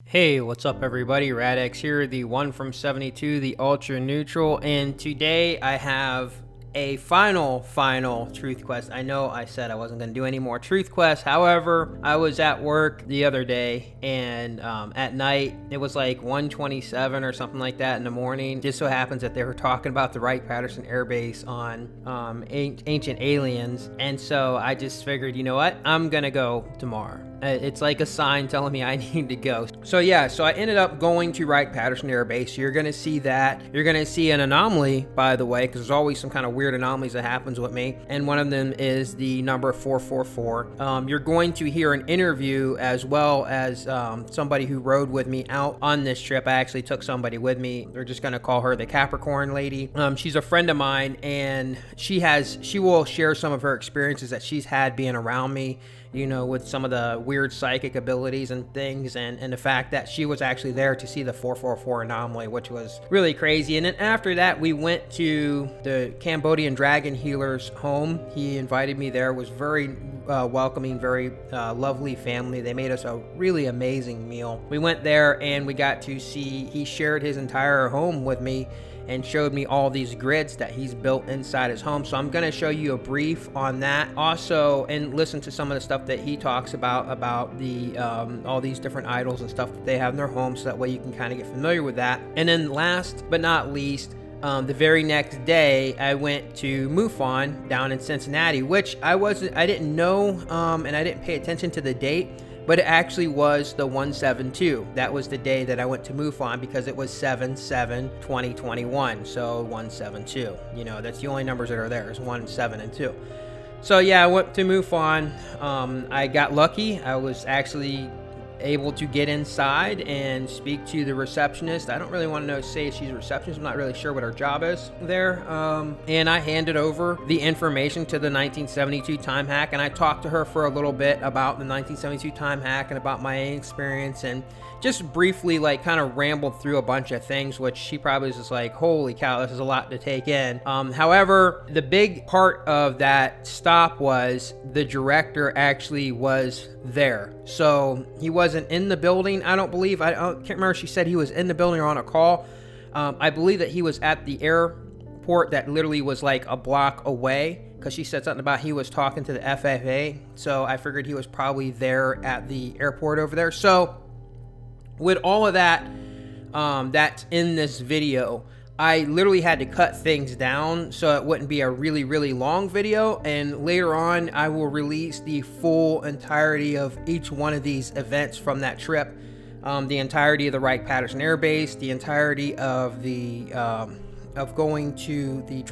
Hey, what's up everybody? Radx here, the one from 72, the ultra neutral, and today I have a final truth quest. I know I said I wasn't going to do any more truth quests. However, I was at work the other day and at night, it was like 1:27 or something like that in the morning. Just so happens that they were talking about the Wright Patterson Air Base on Ancient Aliens, and so I just figured, you know what, I'm gonna go tomorrow. It's like a sign telling me I need to go. So yeah, so I ended up going to Wright Patterson Air Base. You're gonna see that. You're gonna see an anomaly, by the way, because there's always some kind of weird anomalies that happens with me, and one of them is the number 444. You're going to hear an interview as well as somebody who rode with me out on this trip. I actually took somebody with me. We're just gonna call her the Capricorn lady. She's a friend of mine, and she will share some of her experiences that she's had being around me, you know, with some of the weird psychic abilities and things, and the fact that she was actually there to see the 444 anomaly, which was really crazy. And then after that, we went to the Cambodian dragon healer's home. He invited me there. It was very welcoming, very lovely family. They made us a really amazing meal. We went there and we got to see, he shared his entire home with me and showed me all these grids that he's built inside his home. So I'm gonna show you a brief on that also, and listen to some of the stuff that he talks about the all these different idols and stuff that they have in their home, so that way you can kind of get familiar with that. And then last but not least, the very next day I went to Mufon down in Cincinnati, which I didn't know, and I didn't pay attention to the date, but it actually was the 172. That was the day that I went to Mufon, because it was 7/7/2021. So 172. You know, that's the only numbers that are there, is 1, 7, and 2. So yeah, I went to Mufon. I got lucky. I was actually able to get inside and speak to the receptionist. I don't really want to say she's a receptionist. I'm not really sure what her job is there. And I handed over the information to the 1972 time hack, and I talked to her for a little bit about the 1972 time hack and about my experience, and just briefly like kind of rambled through a bunch of things, which she probably was just like, holy cow, this is a lot to take in. However, the big part of that stop was the director actually was there. So he wasn't in the building, I don't believe. I can't remember if she said he was in the building or on a call. I believe that he was at the airport that literally was like a block away, because she said something about he was talking to the FAA. So I figured he was probably there at the airport over there. So with all of that, that's in this video, I literally had to cut things down so it wouldn't be a really long video, and later on I will release the full entirety of each one of these events from that trip, the entirety of the Wright Patterson Air Base, the entirety of the of going to the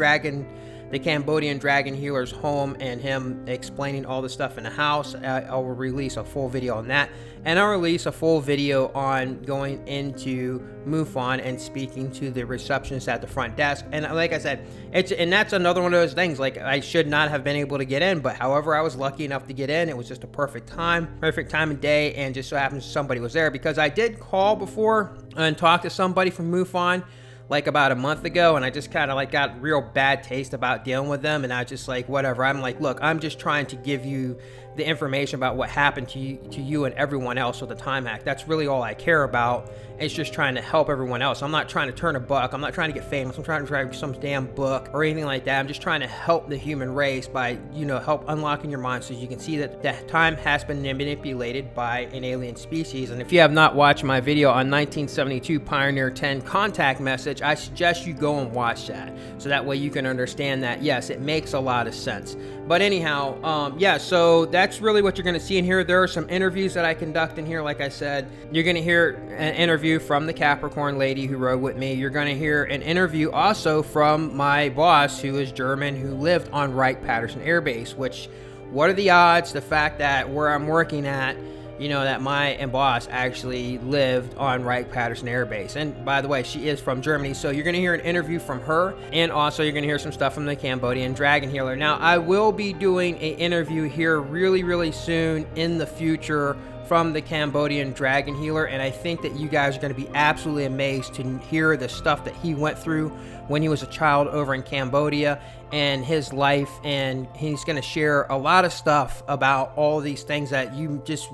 Cambodian dragon healer's home, and him explaining all the stuff in the house. I will release a full video on that, and I'll release a full video on going into Mufon and speaking to the receptionist at the front desk. And like I said, that's another one of those things, like I should not have been able to get in, but however, I was lucky enough to get in. It was just a perfect time of day, and just so happens somebody was there, because I did call before and talk to somebody from Mufon like about a month ago, and I just kind of like got real bad taste about dealing with them, and I just like, whatever. I'm like, look, I'm just trying to give you the information about what happened to you and everyone else with the time hack. That's really all I care about. It's just trying to help everyone else. I'm not trying to turn a buck. I'm not trying to get famous. I'm trying to write some damn book or anything like that. I'm just trying to help the human race by, you know, help unlocking your mind so you can see that time has been manipulated by an alien species. And if you have not watched my video on 1972 Pioneer 10 contact message, I suggest you go and watch that, so that way you can understand that, yes, it makes a lot of sense. But anyhow, yeah, so that's really what you're going to see in here. There are some interviews that I conduct in here. Like I said, you're going to hear an interview from the Capricorn lady who rode with me. You're going to hear an interview also from my boss, who is German, who lived on Wright Patterson Air Base, which, what are the odds, the fact that where I'm working at, you know, that my boss actually lived on Wright Patterson Air Base. And by the way, she is from Germany. So you're going to hear an interview from her, and also you're going to hear some stuff from the Cambodian dragon healer. Now, I will be doing an interview here really soon in the future from the Cambodian dragon healer, and I think that you guys are going to be absolutely amazed to hear the stuff that he went through when he was a child over in Cambodia and his life. And he's going to share a lot of stuff about all these things that you just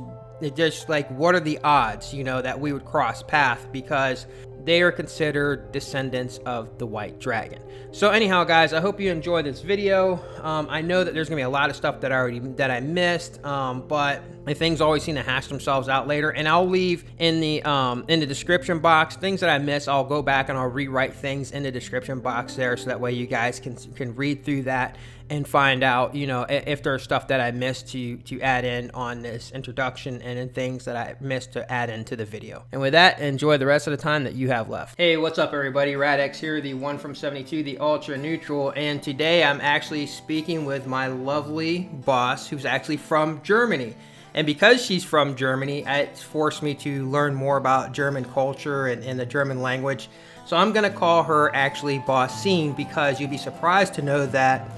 it just like, what are the odds, you know, that we would cross paths, because they are considered descendants of the white dragon. So anyhow, guys, I hope you enjoyed this video. I know that there's gonna be a lot of stuff that I missed, but things always seem to hash themselves out later. And I'll leave in the description box things that I missed. I'll go back and I'll rewrite things in the description box there, so that way you guys can read through that and find out, you know, if there's stuff that I missed to add in on this introduction, and then things that I missed to add into the video. And with that, enjoy the rest of the time that you have left. Hey, what's up everybody? Radx here, the one from 72, the ultra neutral, and today I'm actually speaking with my lovely boss, who's actually from Germany. And because she's from Germany, it's forced me to learn more about German culture and the German language. So I'm gonna call her actually Bossine, because you'd be surprised to know that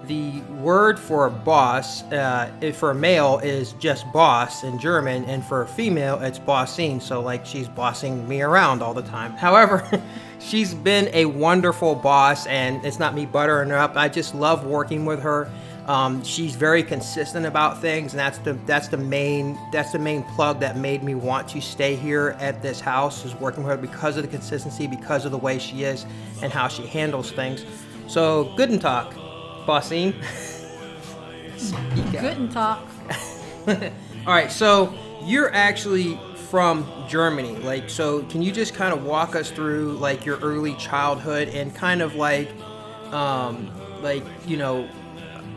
the word for boss, for a male, is just boss in German, and for a female, it's Bossine. So like, she's bossing me around all the time. However, she's been a wonderful boss, and it's not me buttering her up. I just love working with her. She's very consistent about things, and that's the main plug that made me want to stay here at this house, is working with her, because of the consistency, because of the way she is and how she handles things. So guten Tag, Bossine. Guten Tag. All right, so you're actually from Germany. Like, so can you just kind of walk us through like your early childhood, and kind of like, you know,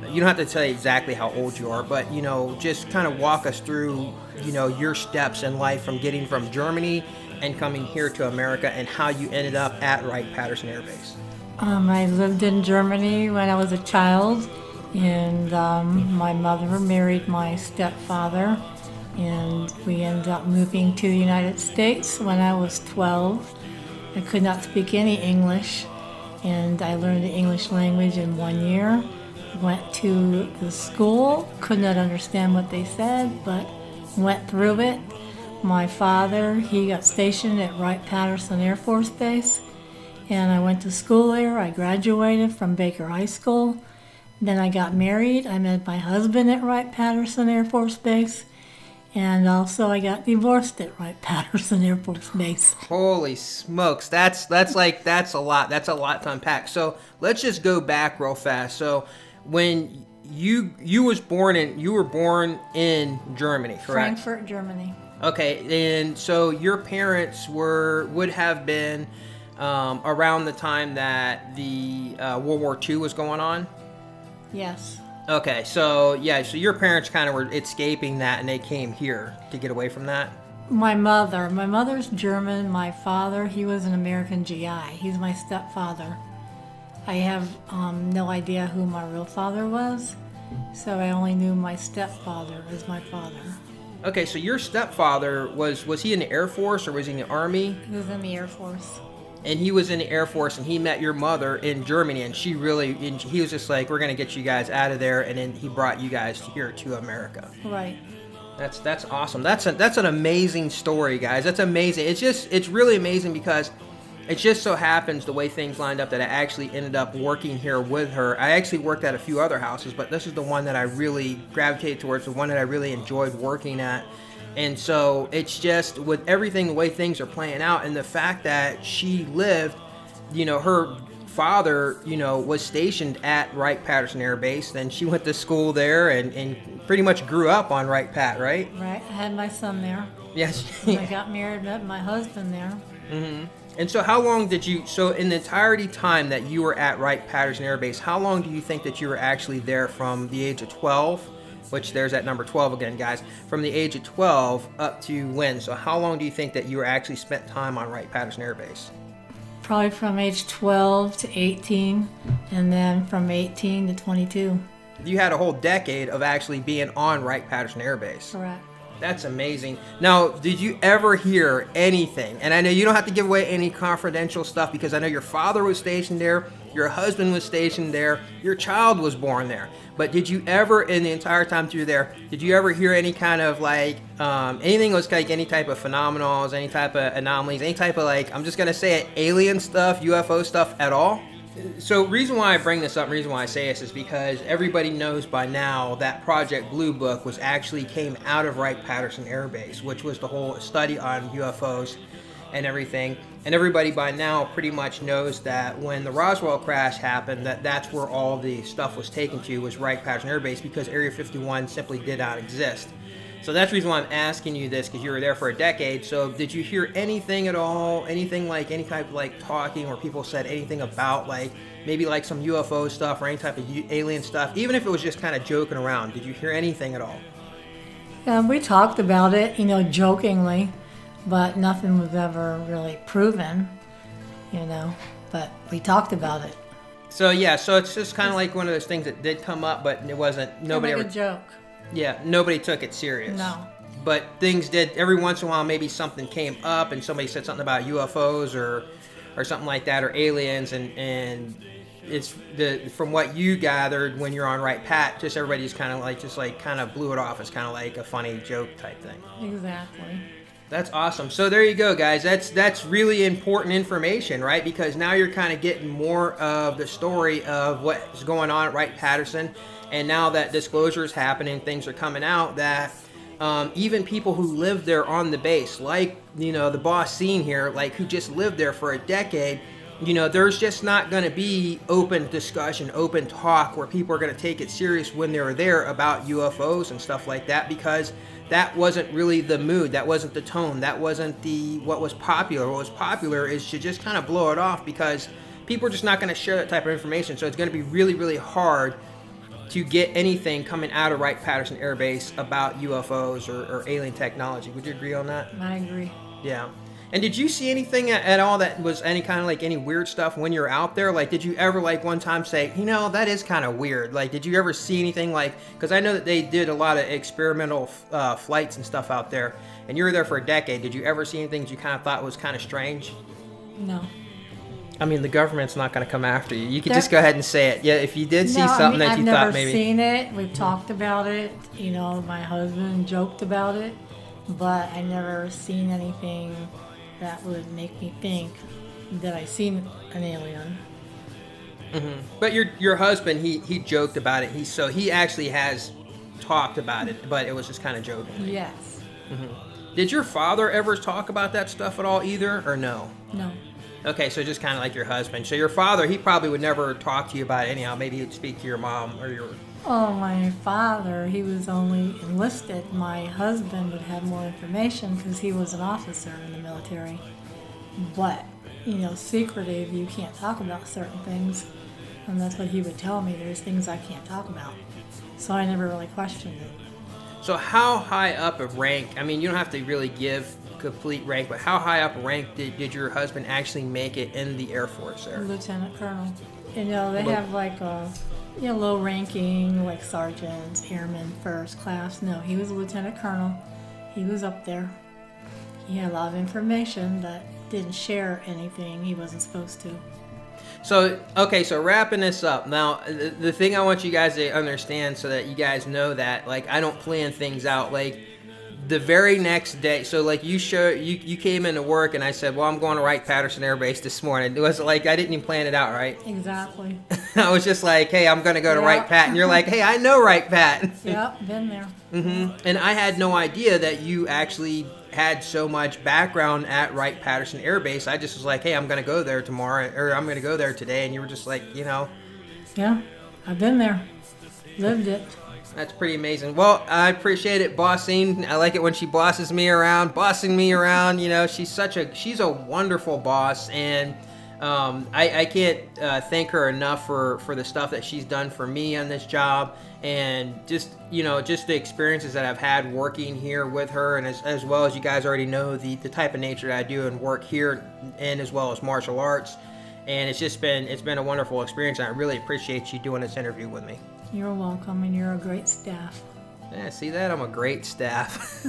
you don't have to tell exactly how old you are, but, you know, just kind of walk us through, you know, your steps in life from getting from Germany and coming here to America, and how you ended up at Wright Patterson Air Base. I lived in Germany when I was a child, and my mother married my stepfather, and we ended up moving to the United States when I was 12. I could not speak any English, and I learned the English language in 1 year. Went to the school, could not understand what they said, but went through it. My father, he got stationed at Wright Patterson Air Force Base, and I went to school there. I graduated from Baker High School. Then I got married. I met my husband at Wright Patterson Air Force Base, and also I got divorced at Wright Patterson Air Force Base. Holy smokes, that's a lot. That's a lot to unpack. So let's just go back real fast. So when you were born in Germany, correct? Frankfurt, Germany. Okay, and so your parents would have been around the time that the World War II was going on? Yes. Okay, so yeah, so your parents kind of were escaping that, and they came here to get away from that? My mother's German. My father, he was an American GI. He's my stepfather. I have no idea who my real father was, so I only knew my stepfather as my father. Okay, so your stepfather, was he in the Air Force, or was he in the Army? He was in the Air Force. And he was in the Air Force, and he met your mother in Germany, and he was just like, we're going to get you guys out of there, and then he brought you guys here to America. Right. That's awesome. That's an amazing story, guys. That's amazing. It's really amazing, because it just so happens the way things lined up that I actually ended up working here with her. I actually worked at a few other houses, but this is the one that I really gravitated towards, the one that I really enjoyed working at. And so it's just, with everything, the way things are playing out, and the fact that she lived, you know, her father, you know, was stationed at Wright Patterson Air Base. Then she went to school there and pretty much grew up on Wright Pat, right? Right. I had my son there. Yes. When I got married, met my husband there. Mm-hmm. And so how long did you, so in the entirety time that you were at Wright Patterson Air Base, how long do you think that you were actually there, from the age of 12, which there's that number 12 again, guys, from the age of 12 up to when? So how long do you think that you were actually spent time on Wright Patterson Air Base? Probably from age 12 to 18, and then from 18 to 22. You had a whole decade of actually being on Wright Patterson Air Base. Correct. That's amazing. Now, did you ever hear anything? And I know you don't have to give away any confidential stuff, because I know your father was stationed there, your husband was stationed there, your child was born there. But did you ever, in the entire time you were there, did you ever hear any kind of like, anything was like any type of phenomenals, any type of anomalies, any type of like, I'm just going to say it, alien stuff, UFO stuff at all? So reason why I bring this up, reason why I say this is because everybody knows by now that Project Blue Book was actually came out of Wright Patterson Air Base, which was the whole study on UFOs and everything. And everybody by now pretty much knows that when the Roswell crash happened, that's where all the stuff was taken to, was Wright Patterson Air Base, because Area 51 simply did not exist. So that's the reason why I'm asking you this, because you were there for a decade. So did you hear anything at all, anything like any type of like talking where people said anything about like maybe like some UFO stuff or any type of alien stuff, even if it was just kind of joking around? Did you hear anything at all? We talked about it, jokingly, but nothing was ever really proven, but we talked about it. So yeah, so it's just kind of like one of those things that did come up, but it wasn't, nobody like ever... a joke. Yeah, nobody took it serious. No. But things did, every once in a while, maybe something came up and somebody said something about UFOs or something like that, or aliens, and it's from what you gathered when you're on Wright Pat, just everybody's kind of like, kind of blew it off as kind of like a funny joke type thing. Exactly. That's awesome. So there you go, guys. That's really important information, right? Because now you're kind of getting more of the story of what's going on at Wright Patterson. And now that disclosure is happening, things are coming out that even people who live there on the base, like, the boss scene here, like who just lived there for a decade, there's just not going to be open discussion, open talk where people are going to take it serious when they're there about UFOs and stuff like that, because that wasn't really the mood, that wasn't the tone, that wasn't what was popular. What was popular is to just kind of blow it off, because people are just not going to share that type of information. So it's going to be really, really hard to get anything coming out of Wright Patterson Air Base about UFOs or alien technology. Would you agree on that? I agree. Yeah. And did you see anything at all that was any kind of like any weird stuff when you were out there? Like, did you ever like one time say, that is kind of weird? Like, did you ever see anything like, because I know that they did a lot of experimental flights and stuff out there, and you were there for a decade. Did you ever see anything that you kind of thought was kind of strange? No. I mean, the government's not going to come after you. You could just go ahead and say it. Yeah, if you did see something that you thought maybe... I've never seen it. We've talked about it. My husband joked about it, but I never seen anything that would make me think that I seen an alien. Mm-hmm. But your husband, he joked about it. He actually has talked about it, but it was just kind of joking. Yes. Mm-hmm. Did your father ever talk about that stuff at all either, or no? No. Okay, so just kind of like your husband. So your father, he probably would never talk to you about it anyhow. Maybe he'd speak to your mom or your... Oh, my father, he was only enlisted. My husband would have more information because he was an officer in the military. But, secretive, you can't talk about certain things. And that's what he would tell me. There's things I can't talk about. So I never really questioned it. So how high up a rank, I mean, you don't have to really give complete rank, but how high up a rank did your husband actually make it in the Air Force there? Lieutenant Colonel. They have like a low ranking, like sergeants, airmen, first class. No, he was a lieutenant colonel. He was up there. He had a lot of information, but didn't share anything he wasn't supposed to. So, okay, so wrapping this up. Now, the thing I want you guys to understand so that you guys know that, like, I don't plan things out. Like, the very next day, so like you came into work and I said, well, I'm going to Wright Patterson Air Base this morning. It was like, I didn't even plan it out, right? Exactly. I was just like, hey, I'm going to go to Wright Pat. And you're like, hey, I know Wright Pat. Yep, been there. Mm-hmm. And I had no idea that you actually had so much background at Wright Patterson Air Base. I just was like, hey, I'm going to go there tomorrow, or I'm going to go there today. And you were just like, Yeah, I've been there. Lived it. That's pretty amazing. Well, I appreciate it, bossing. I like it when she bosses me around, bossing me around. She's a wonderful boss, and I can't thank her enough for the stuff that she's done for me on this job, and just the experiences that I've had working here with her, and as well as you guys already know, the type of nature that I do and work here, and as well as martial arts. And it's been a wonderful experience, and I really appreciate you doing this interview with me. You're welcome, and you're a great staff. Yeah, see that? I'm a great staff.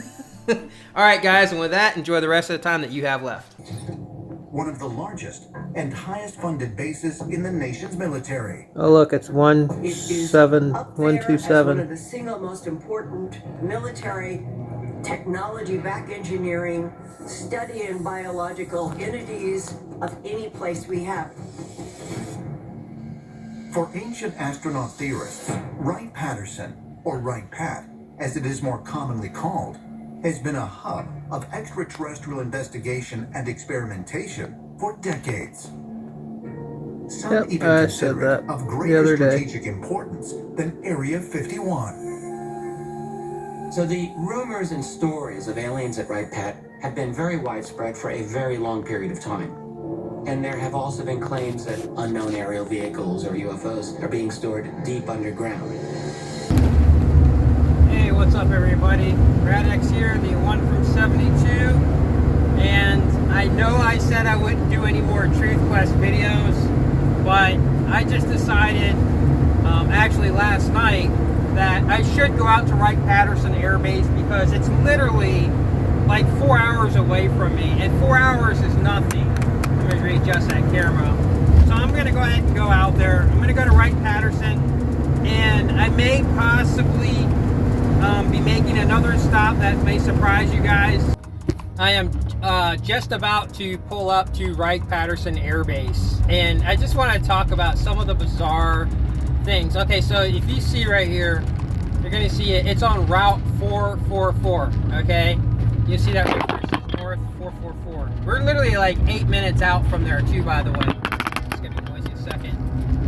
All right, guys, and with that, enjoy the rest of the time that you have left. One of the largest and highest funded bases in the nation's military. Oh, look, it's It is up there as 17127. one of the single most important military technology back engineering study in biological entities of any place we have. For ancient astronaut theorists, Wright Patterson, or Wright Pat, as it is more commonly called, has been a hub of extraterrestrial investigation and experimentation for decades. Some even consider it of greater strategic importance than Area 51. So the rumors and stories of aliens at Wright Pat have been very widespread for a very long period of time. And there have also been claims that unknown aerial vehicles or UFOs are being stored deep underground. Hey, what's up everybody? Radix here, the one from 72. And I know I said I wouldn't do any more Truth Quest videos, but I just decided, actually last night, that I should go out to Wright Patterson Air Base because it's literally like 4 hours away from me, and 4 hours is nothing. Let me readjust that camera. So I'm going to go ahead and go out there. I'm going to go to Wright Patterson, and I may possibly be making another stop that may surprise you guys. I am just about to pull up to Wright Patterson Air Base, and I just want to talk about some of the bizarre things. Okay, so if you see right here, you're going to see it. It's on Route 444, okay? You see that right there? It says North 444. We're literally like 8 minutes out from there too, by the way. It's going to be noisy a second.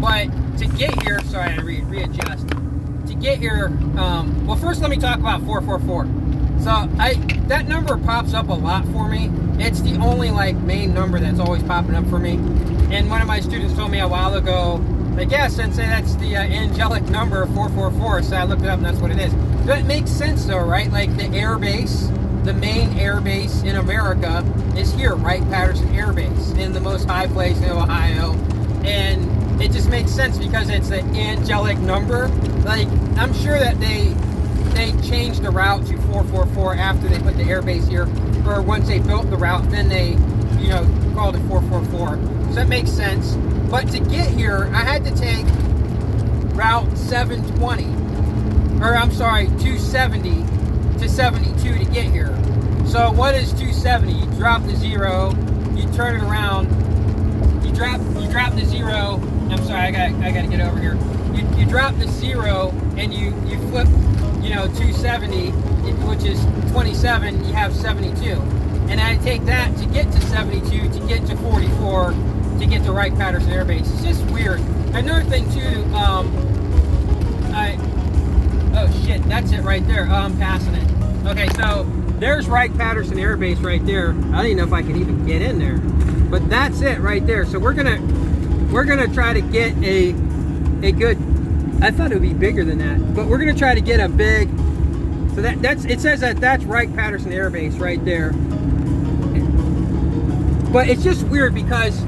But to get here, sorry, I readjust. To get here, well, first let me talk about 444. So that number pops up a lot for me. It's the only like main number that's always popping up for me. And one of my students told me a while ago, like, yeah, Sensei, that's the angelic number 444. So I looked it up and that's what it is. But it makes sense though, right? Like the air base, the main air base in America is here, Wright Patterson Air Base, in the most high place in Ohio. And it just makes sense because it's the angelic number. Like, I'm sure that they changed the route to 444 after they put the air base here, or once they built the route, then they, you know, called it 444. So that makes sense. But to get here, I had to take Route 720, or I'm sorry, 270 to 72 to get here. So what is 270? You drop the zero, you turn it around, you drop the zero. I'm sorry, I gotta get over here. You drop the zero and you flip, you know, 270, which is 27. You have 72, and I take that to get to 72, to get to 44, to get to Wright Patterson Air Base. It's just weird. Another thing too, oh shit, that's it right there. I'm passing it. Okay, so there's Wright Patterson Air Base right there. I don't even know if I can even get in there, but that's it right there. So we're gonna try to get a good. I thought it would be bigger than that, but we're gonna try to get a big. So that's it says that's Wright Patterson Air Base right there. But it's just weird because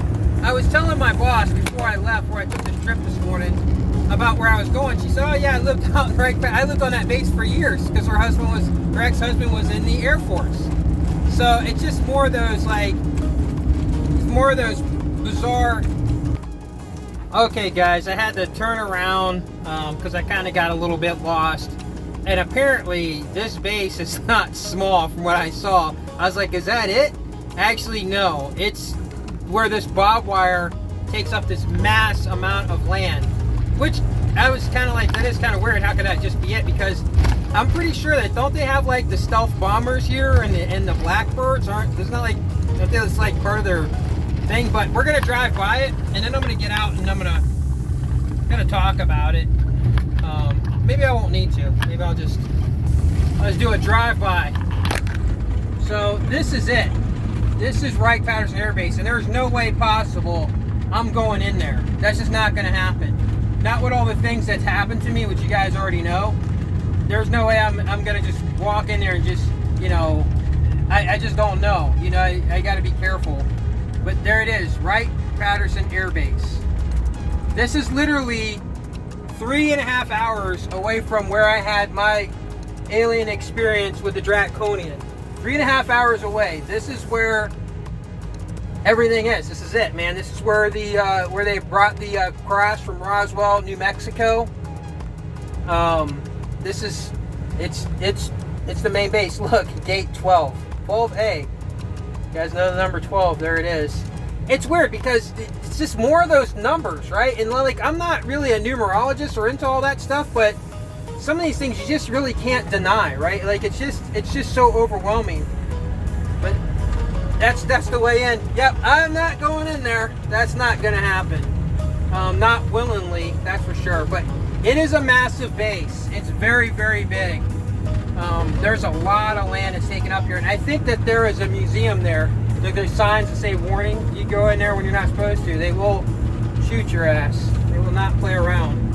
I was telling my boss before I left, where I took this trip this morning, about where I was going. She said, "Oh yeah, I lived out right. I lived on that base for years because her ex-husband was in the Air Force." So it's just more of those bizarre. Okay, guys, I had to turn around because I kind of got a little bit lost. And apparently, this base is not small from what I saw. I was like, "Is that it?" Actually, no. It's where this barbed wire takes up this mass amount of land. Which I was kind of like, that is kind of weird. How could that just be it? Because I'm pretty sure that don't they have like the stealth bombers here and the Blackbirds aren't? There's not like, it's like part of their thing. But we're gonna drive by it, and then I'm gonna get out and I'm gonna talk about it. Maybe I won't need to. Maybe I'll just do a drive-by. So this is it. This is Wright Patterson Air Base, and there's no way possible I'm going in there. That's just not gonna happen. Not with all the things that's happened to me, which you guys already know. There's no way I'm gonna just walk in there and just, you know, I just don't know. You know, I gotta be careful. But there it is, Wright Patterson Air Base. This is literally 3.5 hours away from where I had my alien experience with the Draconian. 3.5 hours away. This is where everything is. This is it, man. This is where the where they brought the cross from Roswell, New Mexico. This is it's the main base. Look, gate 12, 12A. You guys know the number 12. There it is. it's weird because it's just more of those numbers, right? And like, I'm not really a numerologist or into all that stuff, but some of these things you just really can't deny, right? Like, it's just so overwhelming. But that's the way in. Yep, I'm not going in there. That's not going to happen. Not willingly, that's for sure. But it is a massive base. It's very, very big. There's a lot of land that's taken up here, and I think that there is a museum there. There's signs that say warning. You go in there when you're not supposed to, they will shoot your ass. They will not play around.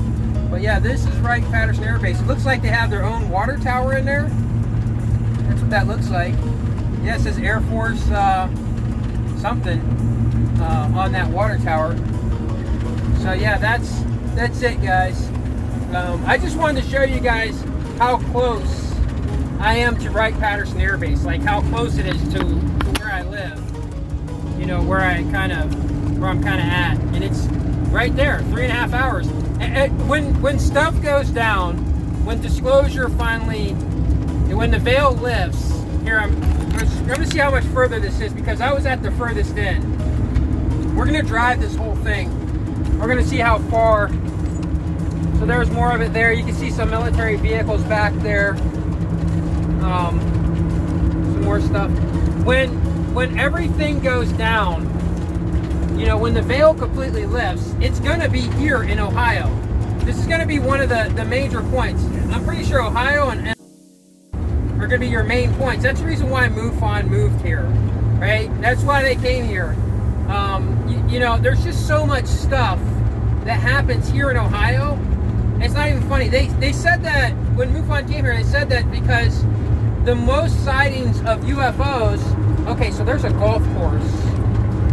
But yeah, this is Wright Patterson Air Base. It looks like they have their own water tower in there. That's what that looks like. Yeah, it says Air Force something on that water tower. So yeah, that's it, guys. I just wanted to show you guys how close I am to Wright Patterson Air Base, like how close it is to where I live. You know, where I'm kind of at, and it's right there, 3.5 hours. And when stuff goes down, when disclosure finally, when the veil lifts, here I'm gonna see how much further this is, because I was at the furthest end. We're gonna drive this whole thing. We're gonna see how far. So there's more of it there. You can see some military vehicles back there. Some more stuff. When everything goes down, you know, when the veil completely lifts, it's going to be here in Ohio. This is going to be one of the major points. I'm pretty sure Ohio and are going to be your main points. That's the reason why Mufon moved here, right? That's why they came here. You know, there's just so much stuff that happens here in Ohio. It's not even funny. They said that when Mufon came here, they said that because the most sightings of UFOs. Okay, so there's a golf course.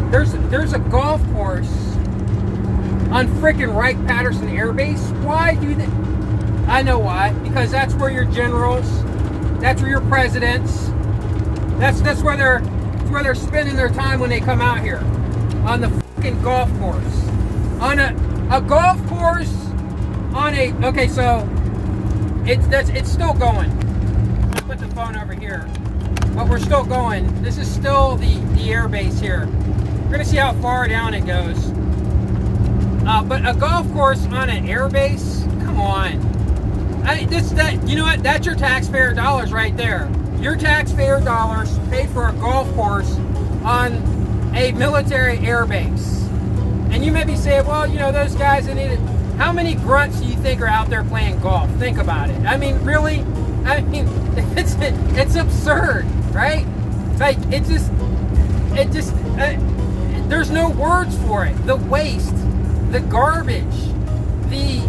There's a golf course on frickin' Wright Patterson Air Base. Why do they? I know why. Because that's where your generals, that's where your presidents, that's where they're spending their time when they come out here, on the frickin' golf course, on a golf course, on a. Okay, so it's still going. I'll put the phone over here, but we're still going. This is still the air base here. We're gonna see how far down it goes. But a golf course on an air base? Come on. You know what? That's your taxpayer dollars right there. Your taxpayer dollars paid for a golf course on a military air base. And you may be saying, well, you know, those guys, they need it. How many grunts do you think are out there playing golf? Think about it. I mean, really? I mean, it's absurd, right? Like, there's no words for it. The waste, the garbage, the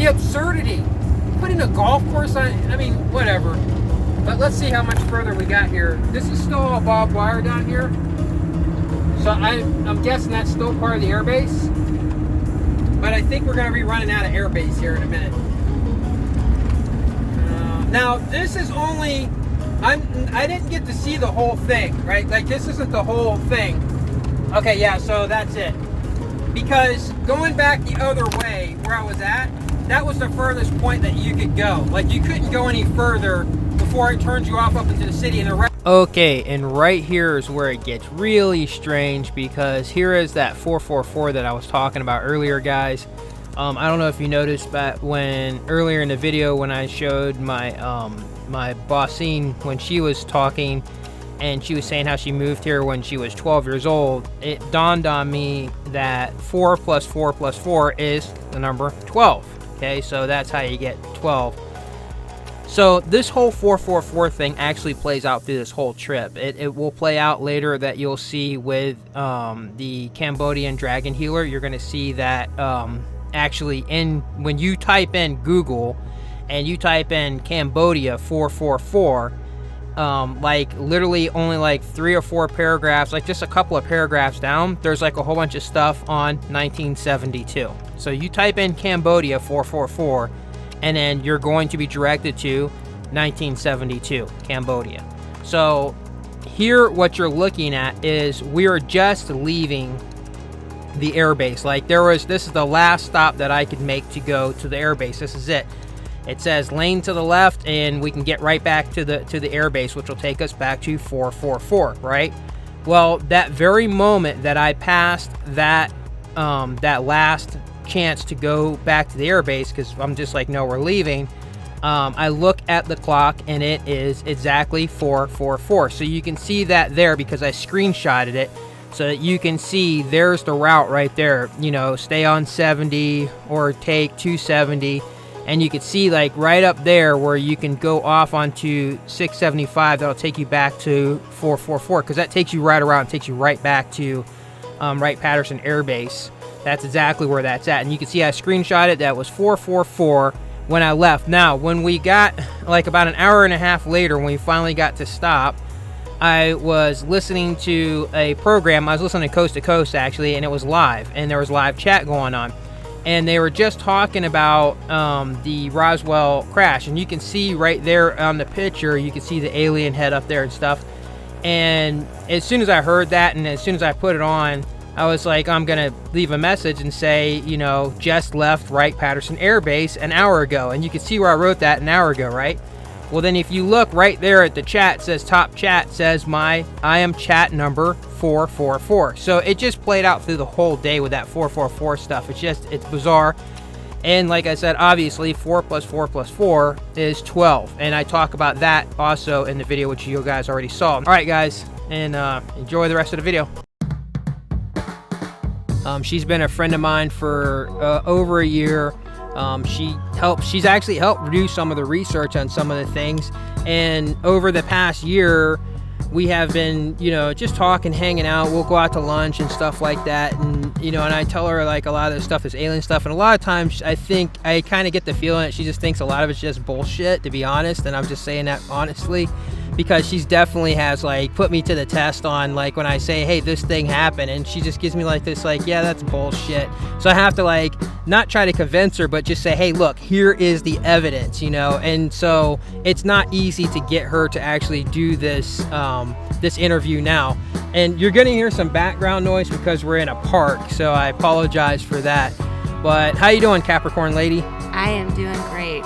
absurdity. Putting a golf course on, I mean, whatever. But let's see how much further we got here. This is still all barbed wire down here. So I'm guessing that's still part of the air base. But I think we're going to be running out of air base here in a minute. Now, this is only... I didn't get to see the whole thing, right? Like, this isn't the whole thing. Okay, yeah, so that's it. Because going back the other way, where I was at, that was the furthest point that you could go. Like, you couldn't go any further before it turns you off up into the city. And okay, and right here is where it gets really strange, because here is that 444 that I was talking about earlier, guys. I don't know if you noticed, but earlier in the video when I showed my my bossine, when she was talking and she was saying how she moved here when she was 12 years old, it dawned on me that 4 plus 4 plus 4 is the number 12. Okay, so that's how you get 12. So this whole 444 thing actually plays out through this whole trip. It will play out later, that you'll see with the Cambodian dragon healer. You're going to see that actually when you type in Google and you type in Cambodia 444, like literally only like 3 or 4 paragraphs, like just a couple of paragraphs down, there's like a whole bunch of stuff on 1972. So you type in Cambodia 444, and then you're going to be directed to 1972 Cambodia. So here what you're looking at is we're just leaving the airbase. Like this is the last stop that I could make to go to the airbase. This is it. It says lane to the left, and we can get right back to the airbase, which will take us back to 444, right? Well, that very moment that I passed that that last chance to go back to the airbase, because I'm just like, no, we're leaving. I look at the clock and it is exactly 4:44. So you can see that there because I screenshotted it, so that you can see there's the route right there. You know, stay on 70 or take 270. And you can see like right up there where you can go off onto 675. That'll take you back to 444, because that takes you right around, takes you right back to Wright Patterson Air Base. That's exactly where that's at. And you can see I screenshot it. That was 444 when I left. Now, when we got like about an hour and a half later, when we finally got to stop, I was listening to a program. I was listening to Coast to Coast actually, and it was live, and there was live chat going on. And they were just talking about the Roswell crash. And you can see right there on the picture, you can see the alien head up there and stuff. And as soon as I heard that, and as soon as I put it on, I was like, I'm going to leave a message and say, you know, just left Wright Patterson Air Base an hour ago. And you can see where I wrote that an hour ago, right? Well, then if you look right there at the chat, it says top chat, says I am chat number 444. So it just played out through the whole day with that 444 stuff. It's bizarre. And like I said, obviously 4 plus 4 plus 4 is 12. And I talk about that also in the video, which you guys already saw. All right, guys, and enjoy the rest of the video. She's been a friend of mine for over a year. She's actually helped do some of the research on some of the things. And over the past year, we have been, you know, just talking, hanging out. We'll go out to lunch and stuff like that. And, you know, and I tell her like a lot of this stuff is alien stuff. And a lot of times I think I kind of get the feeling that she just thinks a lot of it's just bullshit, to be honest. And I'm just saying that honestly, because she's definitely has like put me to the test on like when I say, hey, this thing happened, and she just gives me like this, like, yeah, that's bullshit. So I have to like not try to convince her, but just say, hey, look, here is the evidence, you know. And so it's not easy to get her to actually do this this interview now. And you're gonna hear some background noise because we're in a park, so I apologize for that. But how you doing, Capricorn lady? I am doing great.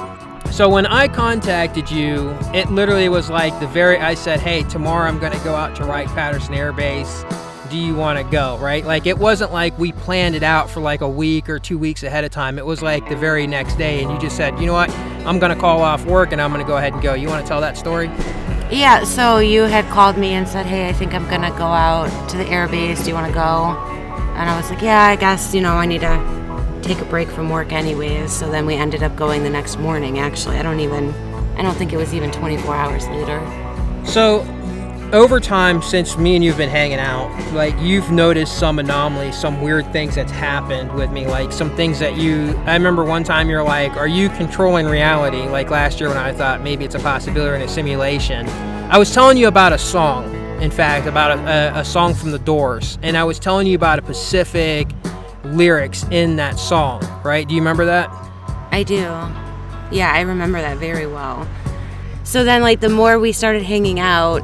So when I contacted you, it literally was like I said, hey, tomorrow I'm gonna go out to Wright Patterson Air Base. Do you want to go, right? Like, it wasn't like we planned it out for like a week or 2 weeks ahead of time. It was like the very next day, and you just said, you know what, I'm gonna call off work and I'm gonna go ahead and go. You want to tell that story? Yeah, so you had called me and said, hey, I think I'm gonna go out to the air base. Do you want to go? And I was like, yeah, I guess, you know, I need to take a break from work anyways. So then we ended up going the next morning, actually. I don't think it was even 24 hours later. So over time, since me and you've been hanging out, like, you've noticed some anomalies, some weird things that's happened with me, like some things that I remember one time you're like, are you controlling reality? Like last year when I thought maybe it's a possibility or in a simulation. I was telling you about a song, in fact, about a song from the Doors, and I was telling you about a specific lyrics in that song, right? Do you remember that? I do. Yeah, I remember that very well. So then, like, the more we started hanging out,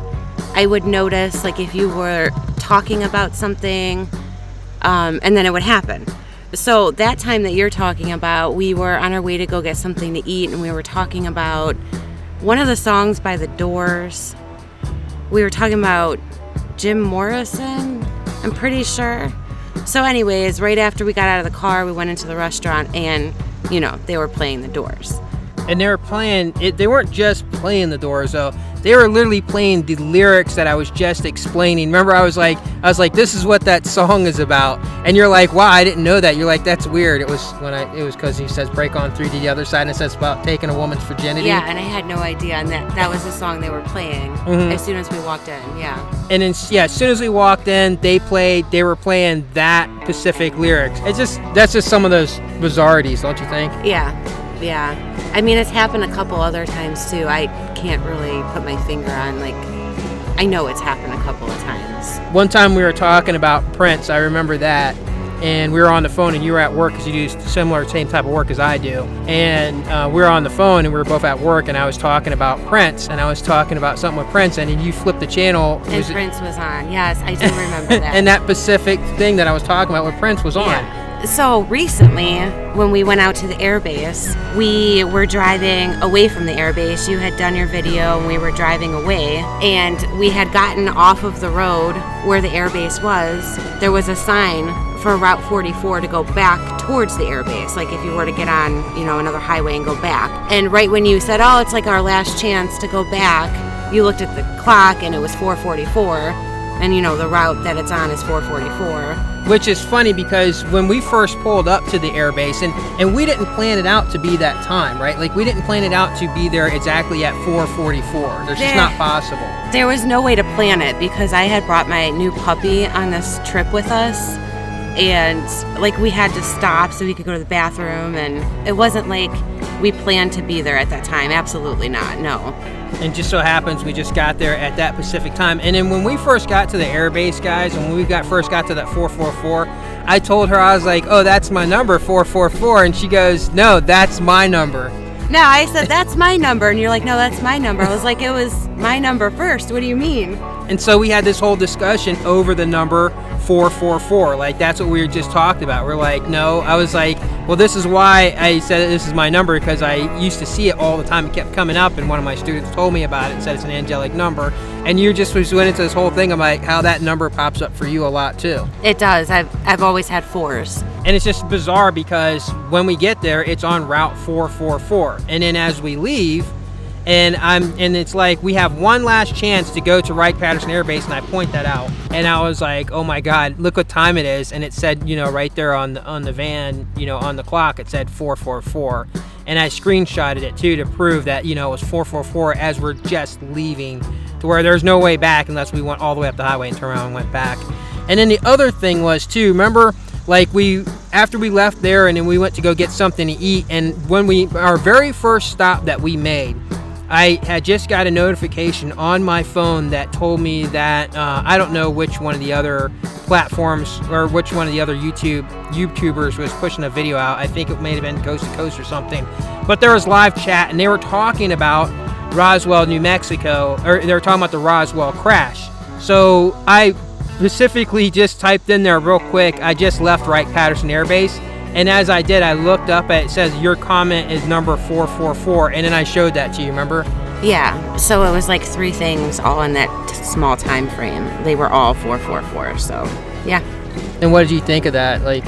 I would notice, like, if you were talking about something, and then it would happen. So that time that you're talking about, we were on our way to go get something to eat, and we were talking about one of the songs by the Doors. We were talking about Jim Morrison, I'm pretty sure. So anyways, right after we got out of the car, we went into the restaurant, and, you know, they were playing the Doors. And they were playing it. They weren't just playing the Doors, though. They were literally playing the lyrics that I was just explaining. Remember, I was like, this is what that song is about. And you're like, wow, I didn't know that. You're like, that's weird. It was because he says break on through to the other side, and it says about taking a woman's virginity. Yeah, and I had no idea, and that was the song they were playing as soon as we walked in. Yeah. And then, yeah, as soon as we walked in, they were playing that specific lyrics. That's just some of those bizarrities, don't you think? Yeah. I mean, it's happened a couple other times too. I can't really put my finger on, like, I know it's happened a couple of times. One time we were talking about Prince, I remember that, and we were on the phone, and you were at work because you do same type of work as I do. And we were on the phone, and we were both at work, and I was talking about Prince, and I was talking about something with Prince, and then you flipped the channel. And Prince was on. Yes, I do remember that. And that specific thing that I was talking about with Prince was on. So recently, when we went out to the air base, we were driving away from the air base. You had done your video and we were driving away, and we had gotten off of the road where the air base was. There was a sign for Route 44 to go back towards the air base, like if you were to get on, another highway and go back. And right when you said, oh, it's like our last chance to go back, you looked at the clock and it was 4:44, and the route that it's on is 4:44. Which is funny because when we first pulled up to the air base, and we didn't plan it out to be that time, right? Like, we didn't plan it out to be there exactly at 4:44. There's just not possible. There was no way to plan it because I had brought my new puppy on this trip with us, and like we had to stop so we could go to the bathroom, and it wasn't like we planned to be there at that time. Absolutely not, no. And just so happens we just got there at that Pacific time. And then when we first got to the air base, guys, and when we first got to that 444, I told her, I was like, oh, that's my number, 444. And she goes, no, that's my number. No, I said, that's my number. And you're like, no, that's my number. I was like, it was my number first. What do you mean? And so we had this whole discussion over the number 444. Like, that's what we were just talked about. We're like, no. I was like, well, this is why I said this is my number, because I used to see it all the time. It kept coming up, and one of my students told me about it and said it's an angelic number. And you just went into this whole thing of like how that number pops up for you a lot too. It does. I've always had 4s. And it's just bizarre because when we get there, it's on Route 444. And then as we leave, and it's like we have one last chance to go to Wright Patterson Air Base, and I point that out. And I was like, oh my God, look what time it is. And it said, right there on the van, on the clock, it said 444. And I screenshotted it too to prove that, it was 444 as we're just leaving, to where there's no way back unless we went all the way up the highway and turned around and went back. And then the other thing was too, remember, like after we left there and then we went to go get something to eat, and when our very first stop that we made, I had just got a notification on my phone that told me that I don't know which one of the other platforms or which one of the other YouTubers was pushing a video out. I think it may have been Coast to Coast or something. But there was live chat, and they were talking about Roswell, New Mexico, or they were talking about the Roswell crash. So I specifically just typed in there real quick, I just left Wright Patterson Air Base. And as I did, I looked up at it says your comment is number 444, and then I showed that to you, remember? Yeah, so it was like 3 things all in that small time frame. They were all 444, so yeah. And what did you think of that? Like,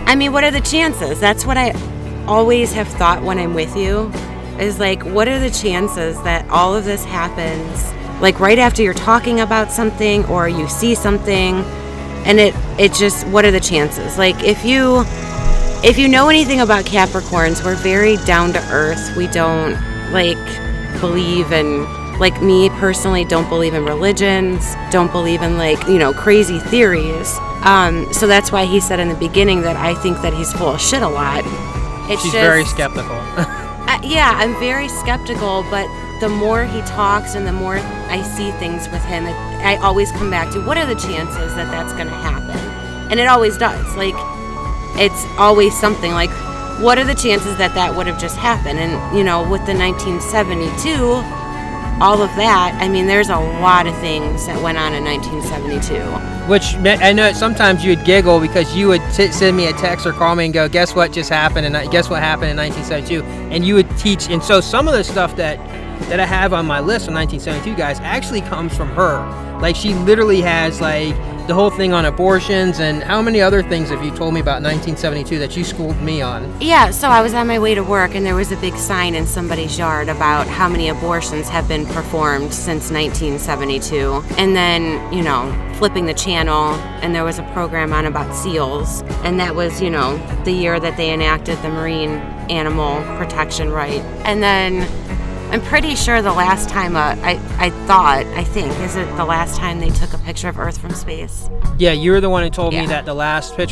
I mean, what are the chances? That's what I always have thought when I'm with you, is like, what are the chances that all of this happens like right after you're talking about something or you see something, and it just, what are the chances? Like, if you know anything about Capricorns, we're very down to earth. We don't believe in, me personally, don't believe in religions, don't believe in crazy theories. So that's why he said in the beginning that I think that he's full of shit a lot. She's very skeptical. Yeah, I'm very skeptical, but the more he talks and the more I see things with him, I always come back to, what are the chances that that's going to happen? And it always does. It's always something what are the chances that that would have just happened? And, with the 1972, all of that, I mean, there's a lot of things that went on in 1972. Which, I know sometimes you would giggle because you would send me a text or call me and go, guess what just happened? And guess what happened in 1972? And you would teach. And so some of the stuff that I have on my list from 1972, guys, actually comes from her. She literally has, the whole thing on abortions, and how many other things have you told me about 1972 that you schooled me on? Yeah, so I was on my way to work, and there was a big sign in somebody's yard about how many abortions have been performed since 1972. And then, flipping the channel, and there was a program on about seals, and that was, the year that they enacted the Marine Animal Protection Right. And then I'm pretty sure the last time, is it the last time they took a picture of Earth from space? Yeah, you were the one who told me that the last clear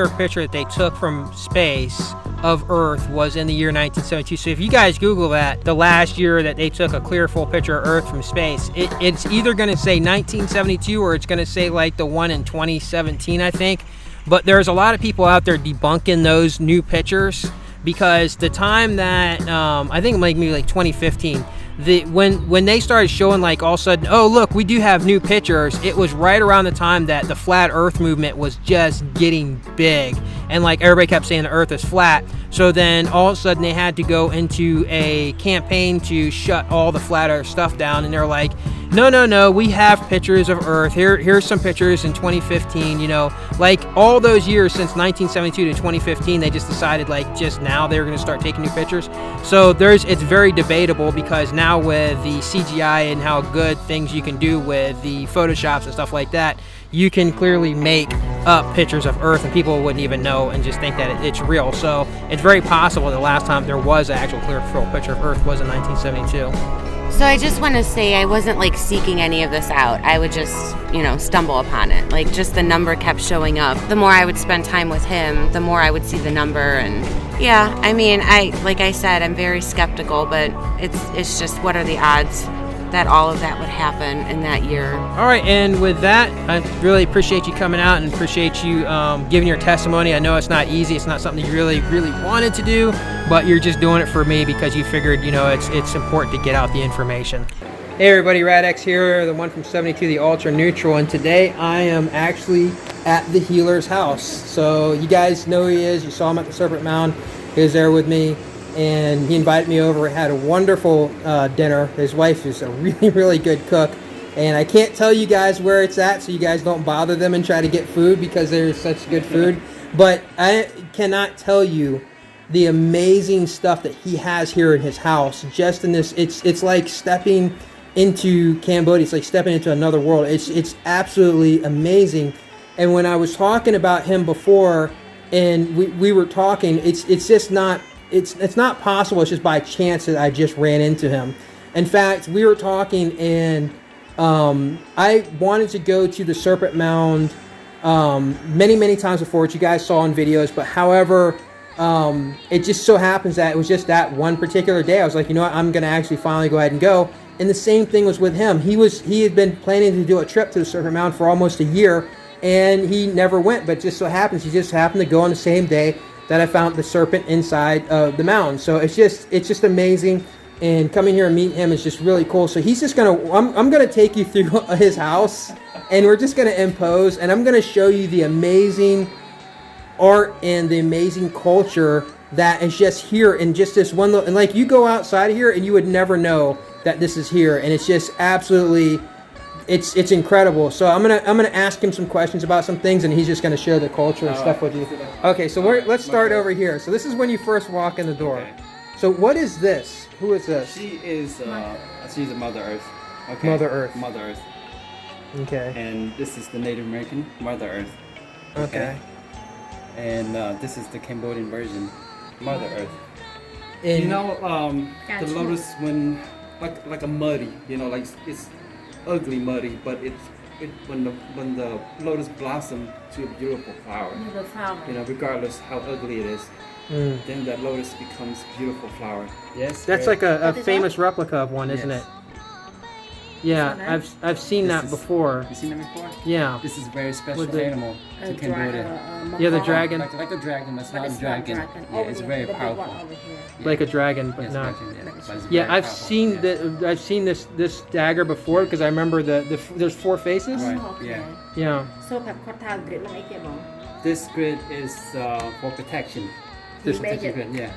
picture that they took from space of Earth was in the year 1972. So if you guys Google that, the last year that they took a clear full picture of Earth from space, it's either going to say 1972 or it's going to say the one in 2017, I think. But there's a lot of people out there debunking those new pictures. Because the time that, I think maybe 2015, when they started showing, like, all of a sudden, oh look, we do have new pictures, it was right around the time that the flat earth movement was just getting big, and like everybody kept saying the earth is flat. So then all of a sudden they had to go into a campaign to shut all the flat earth stuff down, and they're like, no, we have pictures of earth. Here's some pictures in 2015, you know, like all those years since 1972 to 2015, they just decided, like, just now they're going to start taking new pictures. So it's very debatable, because now with the CGI and how good things you can do with the Photoshops and stuff like that, you can clearly make up pictures of Earth and people wouldn't even know and just think that it's real. So it's very possible the last time there was an actual clear full picture of Earth was in 1972. So I just want to say I wasn't like seeking any of this out. I would just, stumble upon it. Like, just the number kept showing up. The more I would spend time with him, the more I would see the number. And yeah, I mean, like I said, I'm very skeptical, but it's just, what are the odds that all of that would happen in that year? All right, and with that, I really appreciate you coming out and appreciate you giving your testimony. I know it's not easy. It's not something you really, really wanted to do, but you're just doing it for me because you figured, it's important to get out the information. Hey everybody, Radex here, the one from 72, the Ultra Neutral, and today I am actually at the healer's house. So you guys know who he is. You saw him at the Serpent Mound. He was there with me, and he invited me over. Had a wonderful dinner. His wife is a really, really good cook, and I can't tell you guys where it's at so you guys don't bother them and try to get food because there's such good food. But I cannot tell you the amazing stuff that he has here in his house. Just in this, it's like stepping into Cambodia. It's like stepping into another world. It's absolutely amazing. And when I was talking about him before, and we were talking, it's just not. It's not possible. It's just by chance that I just ran into him. In fact, we were talking, and I wanted to go to the Serpent Mound many times before, which you guys saw in videos. But however, it just so happens that it was just that one particular day. I was like, you know what? I'm going to actually finally go ahead and go. And the same thing was with him. He had been planning to do a trip to the Serpent Mound for almost a year, and he never went. But just so happens, he just happened to go on the same day that I found the serpent inside of the mound. So it's just amazing, and coming here and meeting him is just really cool. So he's just I'm gonna take you through his house, and we're just gonna impose, and I'm gonna show you the amazing art and the amazing culture that is just here in just this one little, and like you go outside of here and you would never know that this is here, and it's just absolutely, it's incredible. So I'm gonna ask him some questions about some things, and he's just gonna share the culture and stuff with you. Okay, so let's start over here. So this is when you first walk in the door. Okay. So what is this? Who is this? She's a Mother Earth. Okay. Mother Earth. Mother Earth. Okay. And this is the Native American Mother Earth. Okay. And this is the Cambodian version, Mother Earth. And The lotus, when like a muddy, like it's ugly muddy, but when the lotus blossom to a beautiful flower, regardless how ugly it is, then that lotus becomes beautiful flower. Yes, that's like a famous replica of one, isn't it? Yeah, I've seen that before. You seen that before? Yeah. This is a very special animal to Cambodia. Yeah, the dragon. Like a dragon, but it's not a dragon. Yeah, it's very powerful. Yeah. Like a dragon, but Yes, not. but it's Yeah, very I've powerful. seen Yes. I've seen this dagger before because I remember there's 4 faces. Right. Yeah. Yeah. This grid is for protection. This protection grid. Yeah.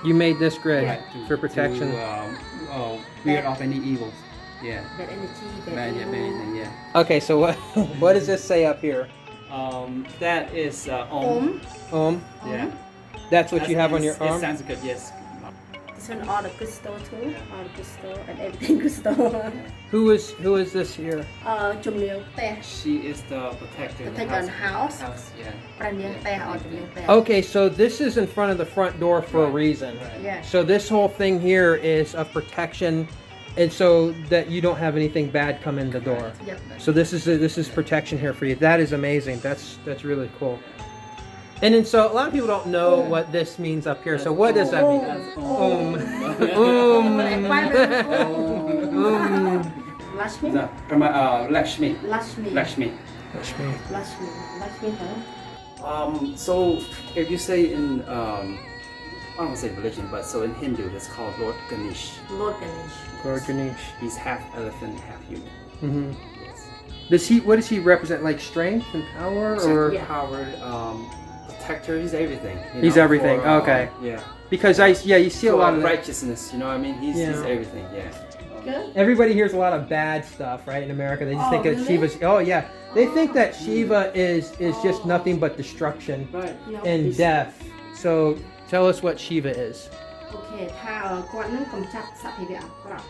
You made this grid Right, for protection. To weird off any evils. Yeah. Bad energy. Yeah. Okay, so what does this say up here? That is Om. Yeah. That's what you have on your It's arm. Sanskrit, yes. This one all the crystal too, all the crystal and everything crystal. Who is this here? She is the protector. in the Protector in the house. Yeah. Okay, so this is in front of the front door for a reason. Yeah. So this whole thing here is of protection, and so that you don't have anything bad come in the door. Yep. So this is protection here for you. That is amazing. That's really cool. And then so a lot of people don't know what this means up here. So what does that mean? Lashmi. No, from Lakshmi. Lashmi. Lakshmi. Lashmi, huh? So if you say in I don't want to say religion, but so in Hindu it's called Lord Ganesh. Lord Ganesh. Lord Ganesh. He's half elephant, half human. Mm-hmm. Yes. What does he represent? Like strength and power, or Yeah. Power, protector. He's everything. He's everything. Okay. Yeah. Because you see a lot of that. righteousness. You know what I mean? He's everything. Yeah. Good. Everybody hears a lot of bad stuff, right? In America, they just think that really? Shiva's. Oh yeah, they think that Shiva is just nothing but destruction Right. and death. So tell us what Shiva is. អូខេថាគាត់នឹងកំចាត់សភាវៈអាក្រក់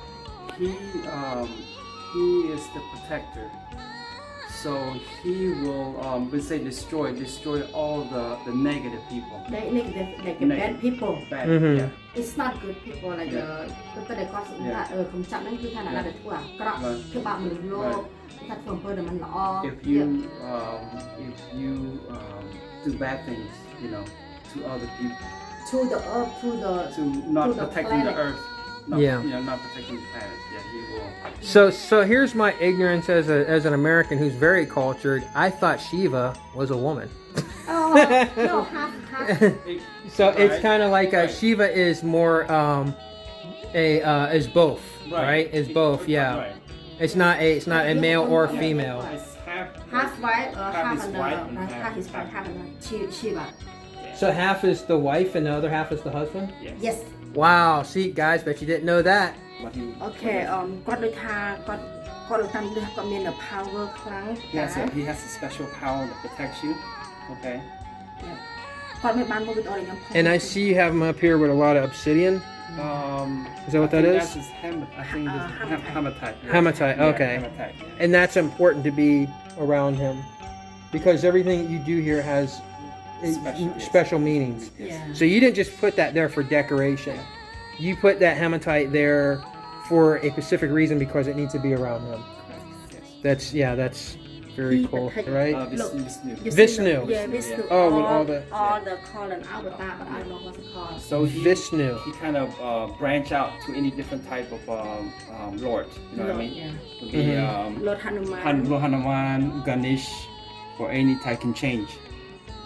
He is the protector. So he will, we say destroy all the negative people. like bad people Bad. Mhm. Yeah. it's not good people like គាត់តែគាត់សម្រាប់ថាកំចាត់ហ្នឹងគឺថាអ្នកណាដែលធ្វើអាក្រក់ធ្វើបាបមនុស្សលោកថាធ្វើអំពើដែលមិនល្អ If you do bad things, you know, to other people, to the earth to not to the protecting the planet. earth, not, Yeah. you know, not protecting the planet. Yeah, he will. So here's my ignorance as an American who's very cultured. I thought Shiva was a woman. oh no half So it's Right. kind of like Right. Shiva is more is both, right? Is both, yeah. Right. It's not a male or a female. It's half white or half half is another white and half is white half another Shiva So half is the wife and the other half is the husband. yes Wow, see guys, bet you didn't know that. But he, អូខេគាត់ដូចថាគាត់តាមនេះគាត់មាន power ខ្លាំង he has a special power that protects you. Okay. គាត់មានបានមួយវីដេអូដែលខ្ញុំ And I see you have him up here with a lot of obsidian. Is that what that is? That's his I think this is hematite. Hematite, okay. Hematite, yeah. And that's important to be around him because everything you do here has special meanings. Yeah. So you didn't just put that there for decoration. You put that hematite there for a specific reason because it needs to be around him. Yes. That's very cool, right? Vishnu. Vishnu. Yeah, Vishnu. Oh, with all the call and avatar, but I don't know what it's called. So Vishnu. He kind of branch out to any different type of lord. You know what I mean? Yeah. Would be Lord Hanuman. Lord Hanuman, Ganesh, or any type can change.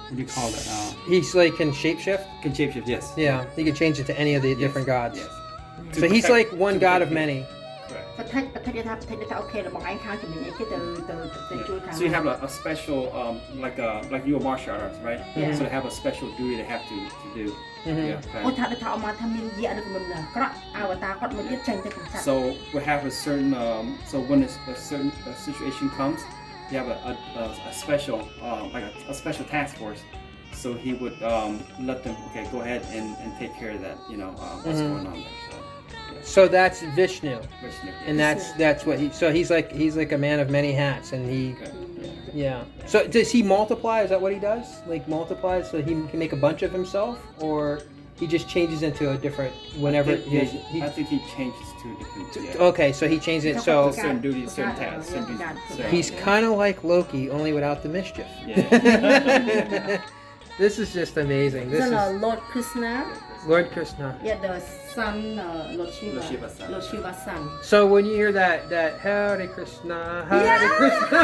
What do you call it? He's like can shapeshift. Can shapeshift, yes. Yeah, he can change it to any of the different gods. Yes. So he's like one god of many. Correct. ប្រតិថាអូខេរបស់ឯងខាងជំនាញអីគេទៅជួយខាង So you have a special like you're a martial arts, right? Yeah. So they have a special duty they have to do. Mhm. Yeah. អូ Okay. ថាដូចថាអមថាមានយៈឬក៏មានអាក្រក់អវតារគាត់មួយទៀតចេញទៅកំចាត់ So we have a certain so when a certain situation comes, you have a special like a special task force. So he would let them go ahead and take care of that. You know what's going on there. So that's Vishnu, Vishnu. and that's what he's like a man of many hats, and he. Yeah. So does he multiply? Is that what he does? Like multiplies so he can make a bunch of himself, or he just changes into a different whenever I think he changes to a different. Okay, so he changes it. So certain duties, certain tasks, certain duties. he's kind of like Loki, only without the mischief. Yeah. This is just amazing. This Then is Lord Krishna Lord Krishna. yeah the son Lord Shiva Lord Shiva's son. Lord Shiva's son So when you hear that Hare Krishna, Hare Krishna.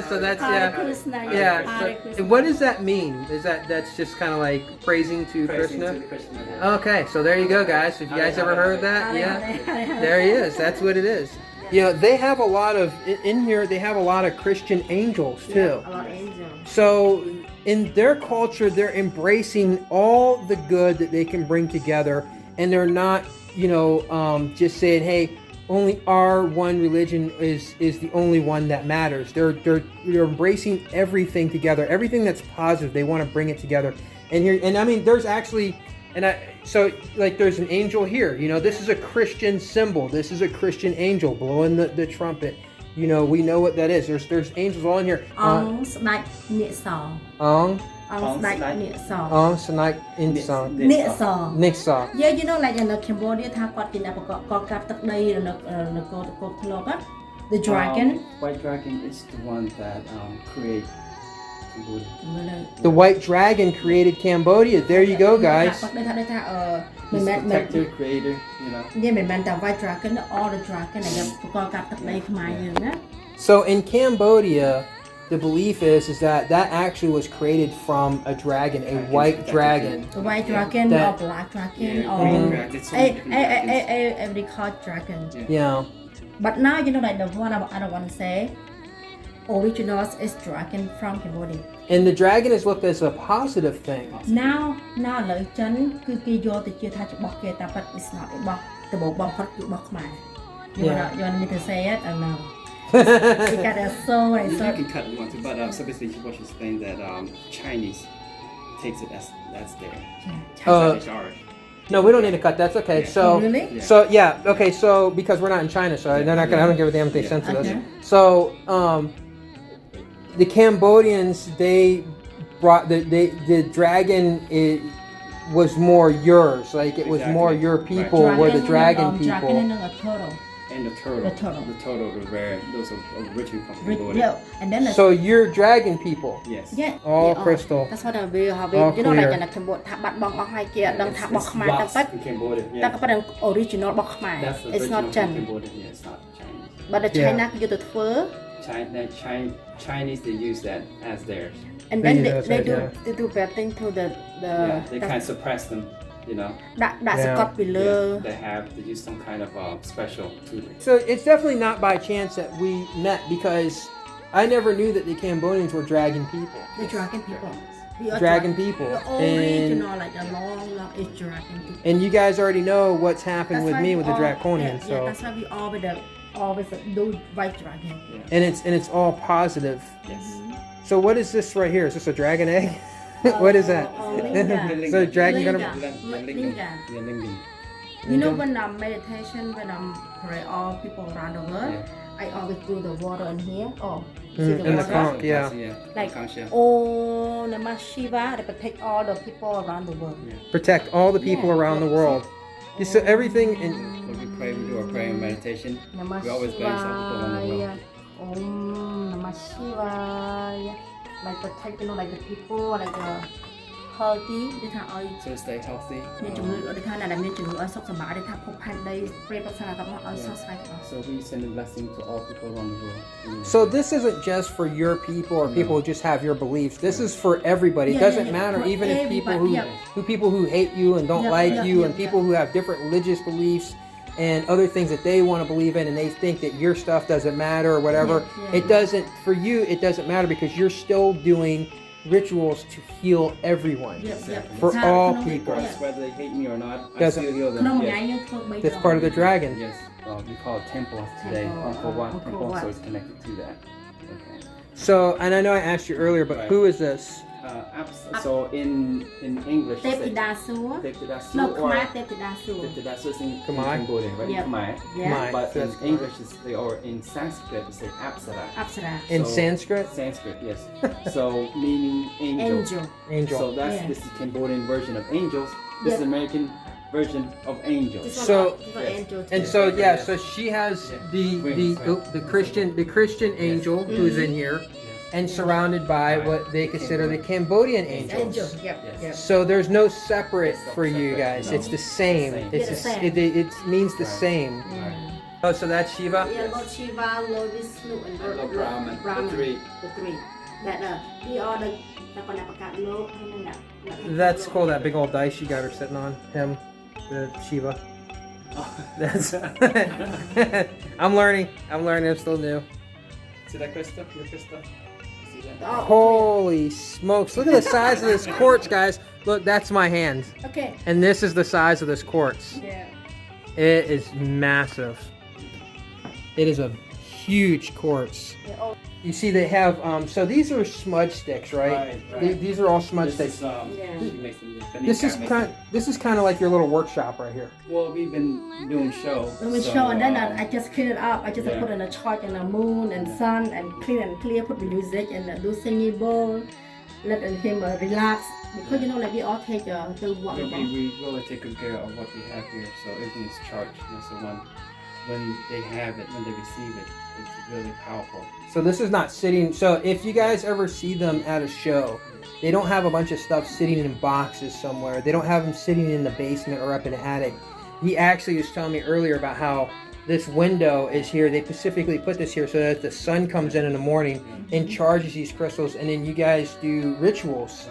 So that's Hare Krishna Yeah. Hare So Krishna. what does that mean? That's just kind of like praising to Krishna? Okay, so there you go, guys. If you guys ever heard that, yeah, there he is. That's what it is. You know, they have a lot of in here. They have a lot of Christian angels too. a lot of angels So in their culture, they're embracing all the good that they can bring together, and they're not, just saying, "Hey, only our one religion is the only one that matters." They're embracing everything together, everything that's positive. They want to bring it together, and I mean, there's actually, so like there's an angel here. This is a Christian symbol. This is a Christian angel blowing the trumpet. We know what that is. There's angels all in here. អង្គស្ដេចនិសរ Ong, អង្គស្ដេចនិសរ Ong, Sanak, Insong, និសរ Nixa. Yeah, you know, like in the Cambodia ថាគាត់ជាអ្នកប្រកបកកាប់ទឹកដីនៅកោតកោធ្លប់ The dragon White dragon is the one that create Cambodia. The white dragon created Cambodia. There you go, guys. គាត់ថាដូចថាមិន He's មែន protector, creator, you know. និយាយមិនមែនតែ white dragon all the dragon ដែលប្រកបកាប់ទឹកដីខ្មែរយើងណា So in Cambodia, the belief is that actually was created from a dragon, a white dragon. A white dragon That- or black dragon Yeah, or green dragon. It's so many different dragons. every called dragon. Yeah. But now you know like the one I don't want to say. Originals is dragon from Cambodia. And the dragon is looked as a positive thing. Now លើចិនគឺគេយកទៅជឿថាច្បាស់គេតែប៉ិត it's not របស់ដំបូងបំផុតគឺរបស់ខ្មែរ You want me to say it or no? We got a soul and You so can cut if you want to, but so basically what she's saying that Chinese takes it as that's their Chinese art. No, we don't need to cut. That's okay. So, Really? so yeah, okay. So because we're not in China, so they're not gonna. I don't give a damn if they censor this. Okay. So, the Cambodians, they brought the dragon. It was more yours. Like it was more Exactly. your people were the dragon Dragon people. and a turtle. And the turtle. The turtle. The turtle were very those are originally from Yeah, Cambodia. and then the So you're dragon people. Yes. yeah, All yeah, crystal. That's what we have. All You know like clear. in Cambodia ថាបាត់បង់អស់ហើយគេអត់ដឹងថារបស់ខ្មែរ It's តែ lost ប៉ិត in Cambodia. តែ Yeah. ក៏ប៉ិត original របស់ខ្មែរ That's the it's original not from Chin Cambodia. Yeah, it's not Chinese. but the Yeah. China គេយកទៅធ្វើ Chinese they use that as theirs. and then They use they it, do yeah. they do bad thing to the Yeah, they kind of suppress them, you know. ដាក់សកត់ពីលើ They use some kind of special tutor. So it's definitely not by chance that we met because I never knew that the Cambodians were dragon people. the dragon people We are Dragon people. the original like the long is dragon people And you guys already know what's happened That's with why me we with the all- draconian. yeah, So that's why we always do white dragon and it's all positive. Yes. So what is this right here? Is this a dragon egg? What is that? Linga. So dragon Linga. gonna Linga. Yeah, Lingam. You know when I'm meditation, when I'm pray all people around the world, Yeah. I always do the water in here. Oh, you see the in the water? conch, yeah. Like Conch, yeah. oh Namah Shiva, they protect all the people around the world. Protect all the people Yeah. around the world. So everything in When we pray, we do our prayer and meditation. Namah We always bless all people around the world. Shivaya. Om Namah Shivaya. Like protect, you know, like the people, like the healthy. They have all So to stay healthy. មានជំងឺអត់ថាណាដែលមានជំងឺឲ្យសុខសប្បាយទេថាភពផែនដីព្រាបប្រសាទាំងអស់ឲ្យសុខស្បាយទាំងអស់ So we send a blessing to all people around the world. So this isn't just for your people or people who just have your beliefs. This is for everybody. It Yeah, doesn't yeah, matter for even if people everybody, people who hate you and don't Yeah, like yeah, you yeah, and yeah. people who have different religious beliefs and other things that they want to believe in and they think that your stuff doesn't matter or whatever. Yeah, It doesn't for you it doesn't matter because you're still doing rituals to heal everyone. For all people. Regardless whether they hate me or not, I Doesn't- still heal ក្នុង them. ថ្ងៃ Yes. យើងធ្វើ3 That's part of the dragon. Yes. We call it temples today. Temple, Angkor Wat Angkor temple, Wat. so it's connected to that. Okay. So, and I know I asked you earlier, but Right. who is this? So in English, ទេព it's ធីតាសួរ Teptidasu នៅ or ខ្មែរទេពធីតាសួរ Teptidasu is in Khmer. Cambodia, right? Yeah. Khmer. Yeah. Khmer. But So in that's English, or in Sanskrit, it's say Apsara. អប្សរា In So- Sanskrit? Sanskrit, yes. So meaning angel. angel Angel. So that's Yeah. this is Cambodian version of angels. This is Yeah. American version of angels. This one So- this one yes. angel And too. so yeah, Yes. so she has the Wings, right. the Christian angel who's in here, and surrounded by what they consider the Cambodian angels. angel yep Yes. yep So there's no separate It's for you separate, guys. no. It's the same. Same. It's Yeah, the same. it means the Right. same. Oh, so that's Shiva. Yeah, Lord Shiva, Lord Vishnu, and Lord Brahman, the three. The three. That we are the Lord. That's cool. That big old dice you got her sitting on him, the Shiva. That's. I'm learning. I'm still new. See that crystal? Your crystal? See that? Oh, Holy smokes! Look at the size of this quartz, guys. Look, that's my hand, okay. and this is the size of this quartz. Yeah. It is massive. It is a huge quartz. Yeah, oh, You see, they have so these are smudge sticks, right? Right. These are all smudge This sticks. is, Yeah. she makes them. This is kind of like your little workshop right here. Well, we've been doing shows. when we so, show and then I just clean it up. I just Yeah. put in a chart and a moon and sun and clear, put the music and do singing bowl. Let him relax because you know like we all take the one. we really take good care of what we have here, so everything is charged. And so when they have it, when they receive it, it's really powerful. So this is not sitting. So if you guys ever see them at a show, they don't have a bunch of stuff sitting in boxes somewhere. They don't have them sitting in the basement or up in the attic. He actually was telling me earlier about how this window is here. They specifically put this here so that the sun comes in the morning and charges these crystals, and then you guys do rituals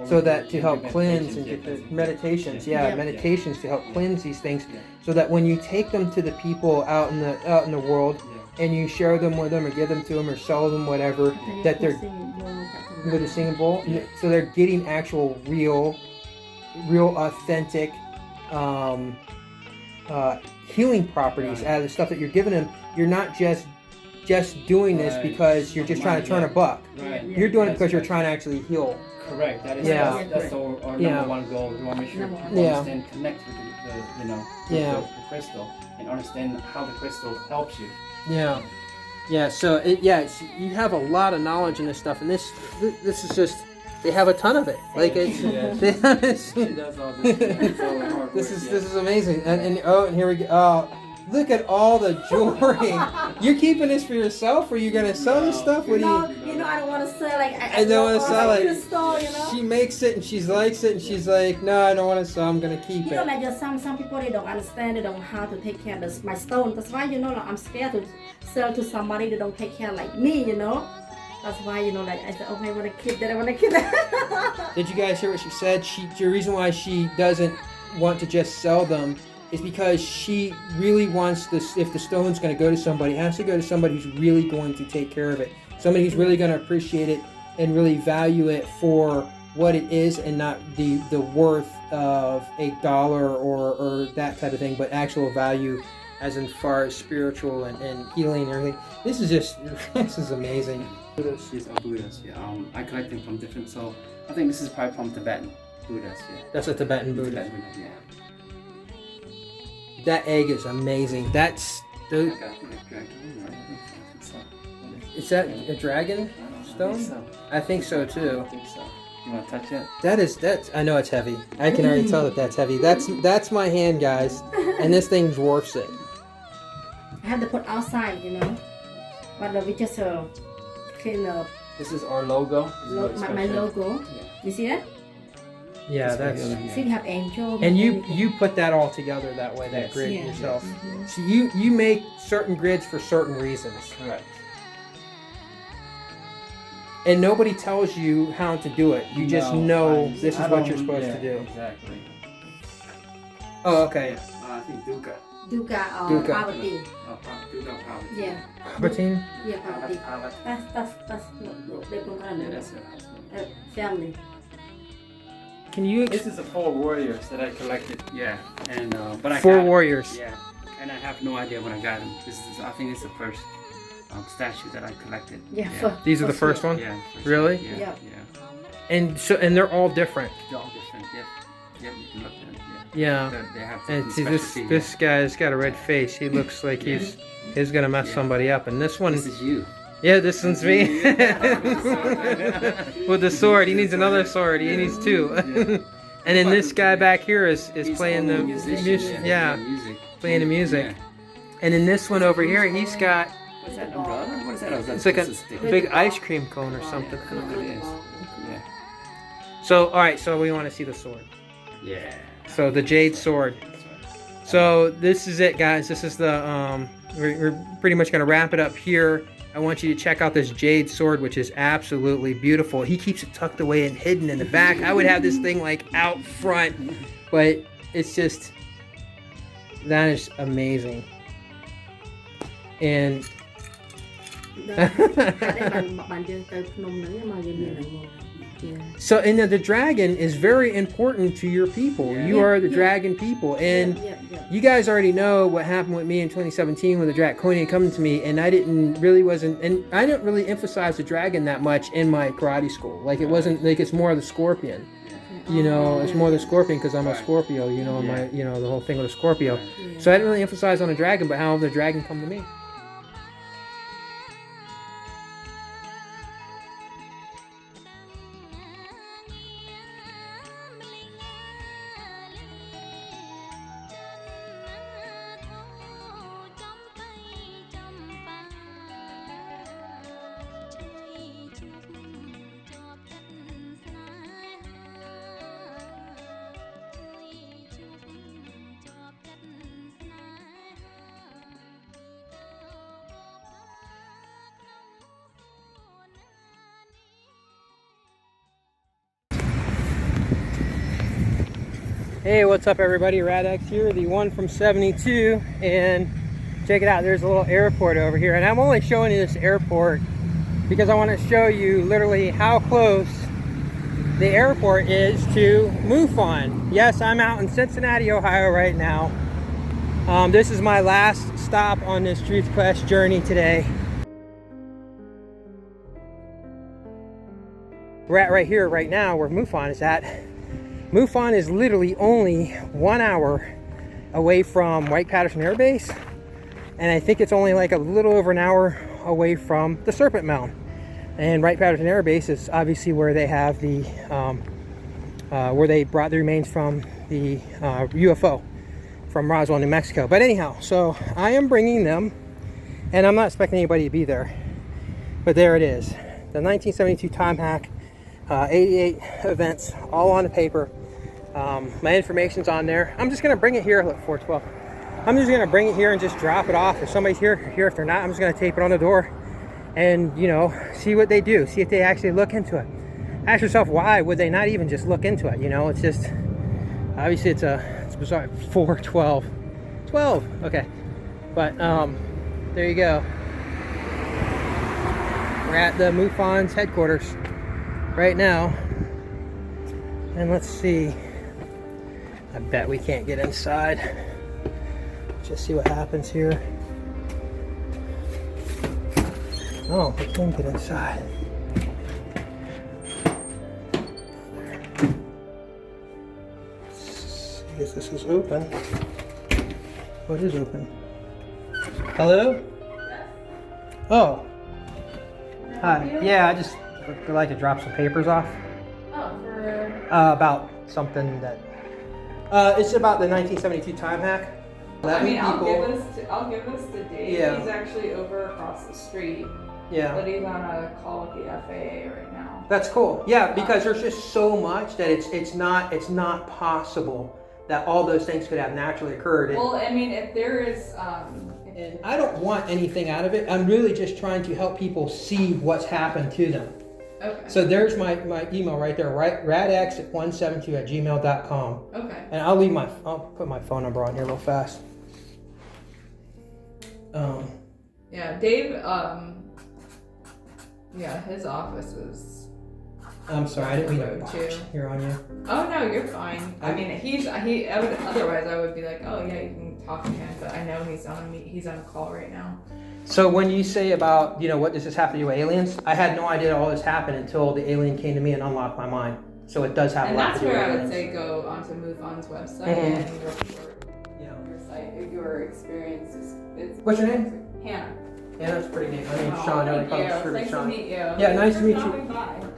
so that to help cleanse and get the meditations. Meditations to help cleanse these things, so that when you take them to the people out in the world and you share them with them or give them to them or sell them, whatever, that they're with a singing bowl, so they're getting actual real authentic healing properties out of the stuff that you're giving them. You're not just doing this because you're just trying to turn a buck. You're doing it because you're trying to actually heal. Correct. That is that's our number one goal. We want to make sure people understand, connect with the crystal, and understand how the crystal helps you. So you have a lot of knowledge in this stuff, and this is just, they have a ton of it. Like it's she does all this. This is amazing. And here we go. Oh, look at all the jewelry. You're keeping this for yourself, or are you gonna sell this stuff? What do you? You know, I don't want to sell. Like I don't want to sell it. Crystal, you know? She makes it and she likes it, and she's like, no, I don't want to sell. I'm gonna keep it. You know, like just some people, they don't understand. They don't know how to take care of my stone. That's why, you know, like, I'm scared to sell to somebody that don't take care like me. You know. That's why, you know, like I said, okay, I want to keep that. I want to keep that. Did you guys hear what she said? The reason why she doesn't want to just sell them is because she really wants this. If the stone's going to go to somebody, it has to go to somebody who's really going to take care of it. Somebody who's really going to appreciate it and really value it for what it is, and not the worth of $1 or that type of thing, but actual value as in far as spiritual and healing and everything. This is amazing. These are Buddhas. I collect them from different. So I think this is probably from Tibetan Buddhas. That's a Tibetan Buddha. Yeah. That egg is amazing. That's the. Is that a dragon stone? I think so too. I think so. You want to touch it? That's. I know it's heavy. I can already tell that's heavy. That's my hand, guys, and this thing dwarfs it. I have to put outside, you know, but we just clean up. This is our logo. My logo. Yeah. You see that? Yeah, that's. See, we have angel. And you put that all together that way, that grid yourself. Mm-hmm. So you make certain grids for certain reasons. Correct. And nobody tells you how to do it. You just know this is what you're supposed to do. Exactly. Oh, okay. I think Dukkha. Dukkha or Parvati. Oh, Dukkha Parvati. Yeah. Parvati? Yeah, Parvati. That's they don't That's her husband. family. Can you? This is the 4 warriors that I collected. Yeah, and but I 4 got warriors. Yeah, and I have no idea when I got them. I think it's the first statue that I collected. Yeah. These are the first one. Yeah. First Really? One. Yeah. And they're all different. They're all different. Yep. You can look at them. Yeah. They have And see, specialty, this guy's got a red face. He looks like he's gonna mess somebody up. And this one. This is you. Yeah, this one's me. With the sword. He needs another sword. He needs 2. And then this guy back here is playing the music. Yeah, playing the music. Yeah. And then this one over here, he's got. What's that umbrella? What is that? Oh, It's like a stick. big ice cream cone or something. I don't know what it is. Yeah. So, all right. So we want to see the sword. Yeah. So the jade sword. So this is it, guys. This is the. We're pretty much gonna wrap it up here. I want you to check out this jade sword, which is absolutely beautiful. He keeps it tucked away and hidden in the back. I would have this thing like out front, but it's just, that is amazing. And so, and the dragon is very important to your people. You are the dragon people, and you guys already know what happened with me in 2017 with the Draconian coming to me, and I didn't really emphasize the dragon that much in my karate school. Like it wasn't like, it's more of the scorpion. You know, it's more the scorpion because I'm a Scorpio. You know, the whole thing with a Scorpio. So I didn't really emphasize on the dragon, but how the dragon come to me. Hey, what's up everybody? Radex here, the one from 72, and check it out, there's a little airport over here, and I'm only showing you this airport because I want to show you literally how close the airport is to Mufon. Yes, I'm out in Cincinnati, Ohio right now. This is my last stop on this Truth Quest journey today. We're at right here, right now, where Mufon is at. Mufon is literally only 1 hour away from Wright Patterson Air Base, and I think it's only like a little over an hour away from the Serpent mound. And Wright Patterson Air Base is obviously where they have the where they brought the remains from the UFO from Roswell, New Mexico. But anyhow, so I am bringing them, and I'm not expecting anybody to be there, but there it is, the 1972 time hack, 88 events, all on the paper. My information's on there. I'm just gonna bring it here. Look, 412. I'm just gonna bring it here and just drop it off. If somebody's here. If they're not, I'm just gonna tape it on the door, and you know, see what they do. See if they actually look into it. Ask yourself, why would they not even just look into it? You know, it's just obviously it's bizarre. 412. 12. Okay, but there you go. We're at the Mufon's headquarters right now, and let's see. I bet we can't get inside. Just see what happens here. Oh, we can get inside. Let's see if this is open. What is open? Hello? Oh. Hi. Yeah, I just would like to drop some papers off. Oh, for... About something that... it's about the 1972 time hack. I mean, I'll give this to Dave. Yeah. He's actually over across the street. Yeah. But he's on a call with the FAA right now. That's cool. Yeah, because there's just so much that it's not possible that all those things could have naturally occurred. Well, I mean, if there is... and I don't want anything out of it. I'm really just trying to help people see what's happened to them. Okay. So there's my email right there, radex172@gmail.com. Okay. And I'll put my phone number on here real fast. Yeah, Dave, yeah, his office was... I'm sorry, I didn't mean to too. Here on you. Oh, no, you're fine. I mean, otherwise I would be like, oh yeah, you can talk to him, but I know he's on a call right now. So when you say about, you know, what does this have to do with aliens? I had no idea all this happened until the alien came to me and unlocked my mind. So it does have a lot to do with aliens. And that's where I would say go onto Mufon's website and report your site, your experience. What's your name? Hannah. Hannah's pretty neat. My name's Sean. Thank you. It's nice to meet you. Yeah, nice to meet you.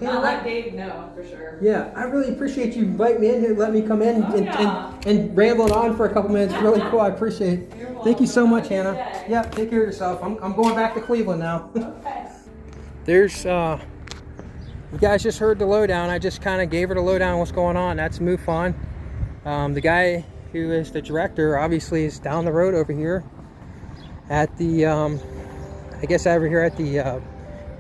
I'll let Dave know for sure. Yeah, I really appreciate you inviting me in here, let me come in and rambling on for a couple minutes. Really cool. I appreciate it. Thank you so much, Hannah. Yeah, take care of yourself. I'm going back to Cleveland now. Okay. There's you guys just heard the lowdown. I just kind of gave her the lowdown on what's going on. That's Mufon. The guy who is the director obviously is down the road over here at the I guess over here at the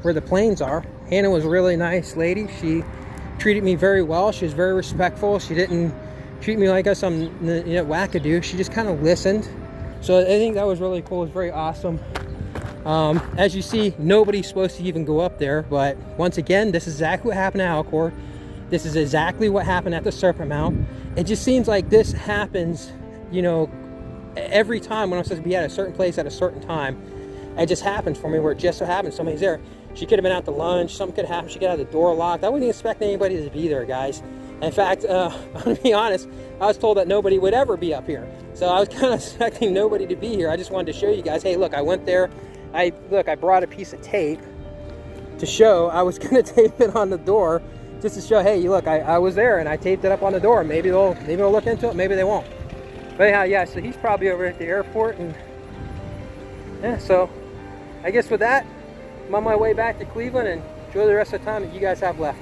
where the planes are. Hannah was a really nice lady. She treated me very well. She was very respectful. She didn't treat me like some wackadoo. She just kind of listened. So I think that was really cool. It was very awesome. As you see, nobody's supposed to even go up there, but once again, this is exactly what happened to Alcor. This is exactly what happened at the Serpent mound. It just seems like this happens, you know, every time when I'm supposed to be at a certain place at a certain time. It just happens for me where it just so happens somebody's there. She could have been out to lunch, something could happen, she could have the door locked. I wouldn't expect anybody to be there, guys. In fact, I'm gonna be honest, I was told that nobody would ever be up here. So I was kind of expecting nobody to be here. I just wanted to show you guys, hey, look, I went there. I brought a piece of tape to show. I was gonna tape it on the door just to show, hey, look, I was there and I taped it up on the door. Maybe they'll look into it, maybe they won't. But anyhow, yeah, so he's probably over at the airport, and yeah, so I guess with that, I'm on my way back to Cleveland, and enjoy the rest of the time that you guys have left.